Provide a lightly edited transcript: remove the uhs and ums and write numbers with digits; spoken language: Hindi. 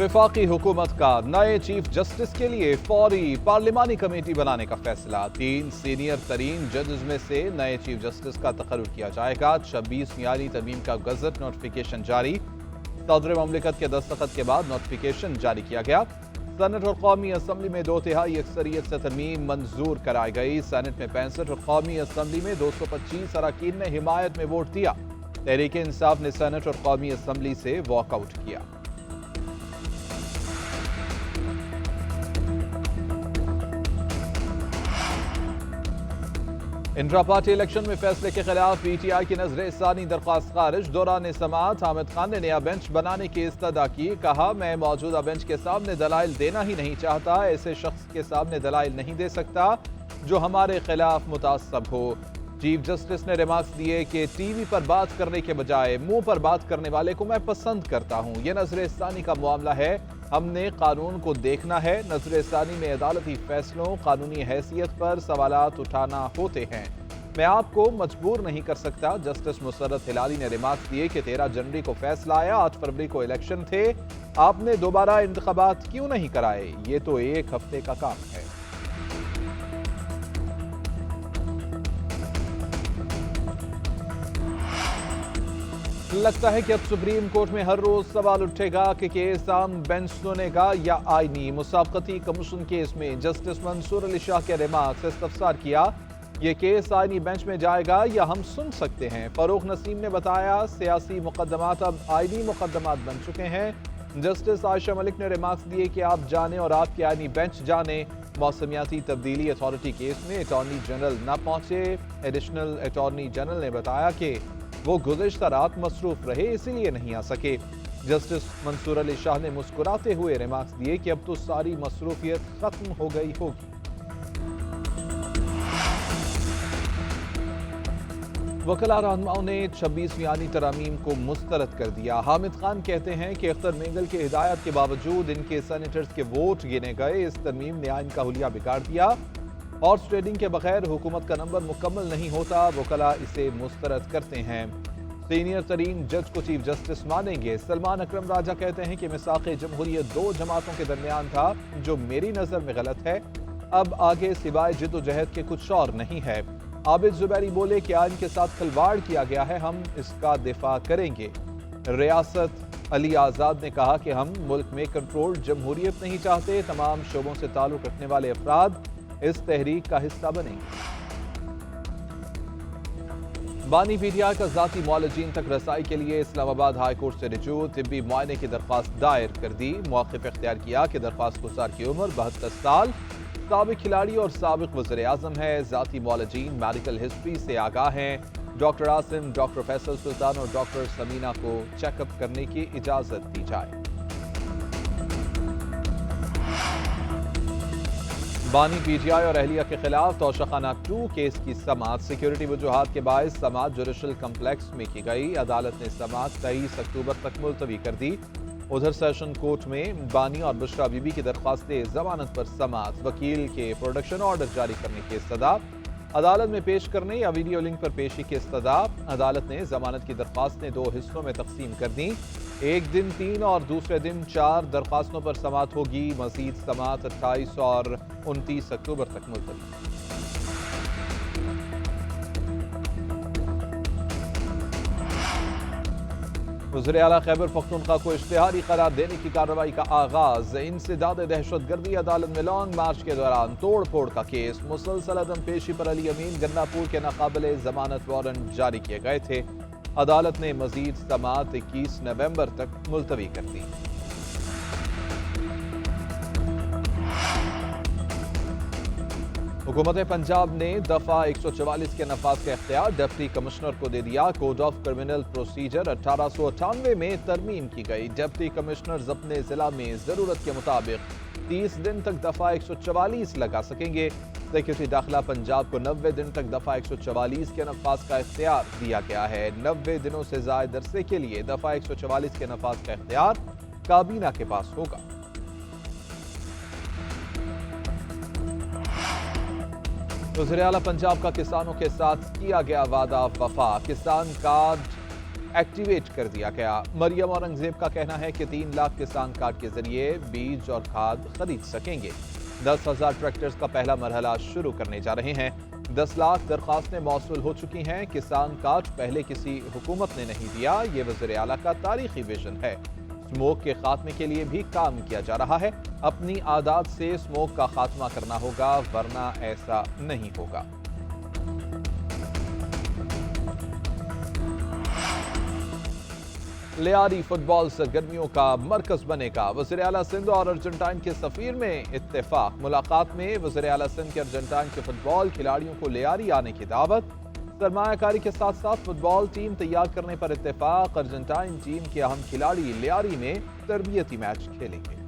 वफाकी हुकूमत का नए चीफ जस्टिस के लिए फौरी पार्लिमानी कमेटी बनाने का फैसला। 3 सीनियर तरीन जजेस में से नए चीफ जस्टिस का तकर्रुर किया जाएगा। 26 मियानी तरमीम का गजट नोटिफिकेशन जारी। सदर ममलिकत के दस्तखत के बाद नोटिफिकेशन जारी किया गया। सेनेट और कौमी असम्बली में 2/3 अक्सरियत से तरमीम मंजूर कराई गई। सेनेट में 65 और कौमी असम्बली में 225 अरकान ने हिमायत में वोट दिया। तहरीक इंसाफ ने सेनेट और कौमी असम्बली से वॉकआउट किया। इंट्रा पार्टी इलेक्शन में फैसले के खिलाफ PTI की नजर-ए-सानी दरख्वास्त खारिज। दौरान समाअत हामिद खान ने नया बेंच बनाने की इस्तदा की। कहा, मैं मौजूदा बेंच के सामने दलाइल देना ही नहीं चाहता। ऐसे शख्स के सामने दलाइल नहीं दे सकता जो हमारे खिलाफ मुतासब हो। चीफ जस्टिस ने रिमार्क्स दिए कि टीवी पर बात करने के बजाय मुंह पर बात करने वाले को मैं पसंद करता हूं। यह नजर-ए-सानी का मामला है, हमने कानून को देखना है। नजर-ए-सानी में अदालती फैसलों, कानूनी हैसियत पर सवालात उठाना होते हैं। मैं आपको मजबूर नहीं कर सकता। जस्टिस मुसर्रत हिलाली ने रिमार्क्स दिए कि 13 जनवरी को फैसला आया, 8 फरवरी को इलेक्शन थे, आपने दोबारा इंतखाबात क्यों नहीं कराए? ये तो 1 हफ्ते का काम है। लगता है कि अब सुप्रीम कोर्ट में हर रोज सवाल उठेगा कि केस आम बेंच सुनेगा या आईनी। मुसाबकती कमीशन केस में जस्टिस मंसूर अली शाह के रिमार्क्स इस्तफसार किया, ये केस आईनी बेंच में जाएगा या हम सुन सकते हैं। फरूख नसीम ने बताया, सियासी मुकदमात अब आईनी मुकदमात बन चुके हैं। जस्टिस आयशा मलिक ने रिमार्क्स दिए कि आप जाने और आपके आईनी बेंच जाने। मौसमियाती तब्दीली अथॉरिटी केस में अटॉर्नी जनरल न पहुंचे। एडिशनल अटॉर्नी जनरल ने बताया कि वो गुज़िश्ता रात मसरूफ रहे, इसीलिए नहीं आ सके। जस्टिस मंसूर अली शाह ने मुस्कुराते हुए रिमार्क्स दिए कि अब तो सारी मसरूफियत खत्म हो गई होगी। वकला रहनुमाओं ने 26 मियानी तरामीम को मुस्तरद कर दिया। हामिद खान कहते हैं कि अख्तर मेंगल की हिदायत के बावजूद इनके सेनेटर्स के वोट गिने गए। इस तरमीम ने आइन का हुलिया बिगाड़ दिया। हॉर्स ट्रेडिंग के बगैर हुकूमत का नंबर मुकम्मल नहीं होता। वकला इसे मुस्तरद करते हैं। सीनियर तरीन जज को चीफ जस्टिस मानेंगे। सलमान अकरम राजा कहते हैं कि मिसाक़े जमहूरियत 2 जमातों के दरमियान था, जो मेरी नज़र में गलत है। अब आगे सिवाय जिद्दोजहद के कुछ और नहीं है। आबिद जुबैरी बोले कि आइन के साथ खिलवाड़ किया गया है, हम इसका दिफा करेंगे। रियासत अली आज़ाद ने कहा कि हम मुल्क में कंट्रोल जमहूरियत नहीं चाहते। तमाम शोबों से ताल्लुक़ रखने वाले अफराद इस तहरीक का हिस्सा बनेंगे। बानी PTI का जाती मुआलजीन तक रसाई के लिए इस्लामाबाद हाई कोर्ट से रिजू तिब्बी मुआयने की दरख्वास्त दायर कर दी। मौक़िफ़ इख्तियार किया कि दरख्वास्त गुज़ार की उम्र 72 साल, साबिक खिलाड़ी और साबिक वज़ीर आज़म है। जाती मुआलजीन मेडिकल हिस्ट्री से आगाह हैं। डॉक्टर आसिम, डॉक्टर फैसल सुल्तान और डॉक्टर समीना को चेकअप करने की इजाज़त दी जाए। बानी PTI और अहलिया के खिलाफ तोशाखाना 2 केस की समाअत सिक्योरिटी वजूहात के बायस समाअत जुडिशल कम्प्लेक्स में की गई। अदालत ने समाअत 23 अक्टूबर तक मुलतवी कर दी। उधर सेशन कोर्ट में बानी और बुशरा बीबी की दरख्वास्तें जमानत पर समाअत, वकील के प्रोडक्शन ऑर्डर जारी करने की इस्तदा, अदालत में पेश करने या वीडियो लिंक पर पेशी की इस्तदा। अदालत ने जमानत की दरख्वास्तें 2 हिस्सों में तकसीम कर दी। एक दिन 3 और दूसरे दिन 4 दरख्वास्तों पर समाअत होगी। मजीद समाअत 28 और 29 अक्टूबर तक मुलतवी। वज़ीर आला खैबर पख्तूनख्वा को इश्तिहारी करार देने की कार्रवाई का आगाज। इंसदाद दहशतगर्दी अदालत में लॉन्ग मार्च के दौरान तोड़ फोड़ का केस। मुसलसल अदम पेशी पर अली अमीन गन्नापुर के नाकाबिले जमानत वारंट जारी किए गए थे। अदालत ने मजीद समाअत 21 नवंबर तक मुलतवी कर दी। हुकूमत पंजाब ने दफा 144 के नफाज का इख्तियार डिप्टी कमिश्नर को दे दिया। कोड ऑफ क्रिमिनल प्रोसीजर 1898 में तरमीम की गई। डिप्टी कमिश्नर्स अपने जिला में जरूरत के मुताबिक 30 दिन तक दफा 144 लगा सकेंगे। सेक्रेटरी दाखिला पंजाब को 90 दिन तक दफा 144 के नफाज का इख्तियार दिया गया है। 90 दिनों से ज़ायद अरसे के लिए दफा 144 के नफाज का इख्तियार काबीना के पास होगा। वज़ीर आला पंजाब का किसानों के साथ किया गया वादा वफा। किसान कार्ड एक्टिवेट कर दिया गया। मरियम औरंगजेब का कहना है कि 3 लाख किसान कार्ड के जरिए बीज और खाद खरीद सकेंगे। 10,000 ट्रैक्टर्स का पहला मरहला शुरू करने जा रहे हैं। 10 लाख दरखास्तें मौसूल हो चुकी हैं। किसान कार्ड पहले किसी हुकूमत ने नहीं दिया। ये वज़ीर आला का तारीखी विजन है। स्मोक के खात्मे के लिए भी काम किया जा रहा है। अपनी आदात से स्मोक का खात्मा करना होगा, वरना ऐसा नहीं होगा। लियारी फुटबॉल सरगर्मियों का मरकज बनेगा। वज़ीर आला सिंध और अर्जेंटाइन के सफीर में इत्तेफाक। मुलाकात में वज़ीर आला सिंध के अर्जेंटाइन के फुटबॉल खिलाड़ियों को लियारी आने की दावत। सरमायाकारी के साथ साथ फुटबॉल टीम तैयार करने पर इत्तेफाक। अर्जेंटाइन टीम के अहम खिलाड़ी लियारी में तरबियती मैच खेलेंगे।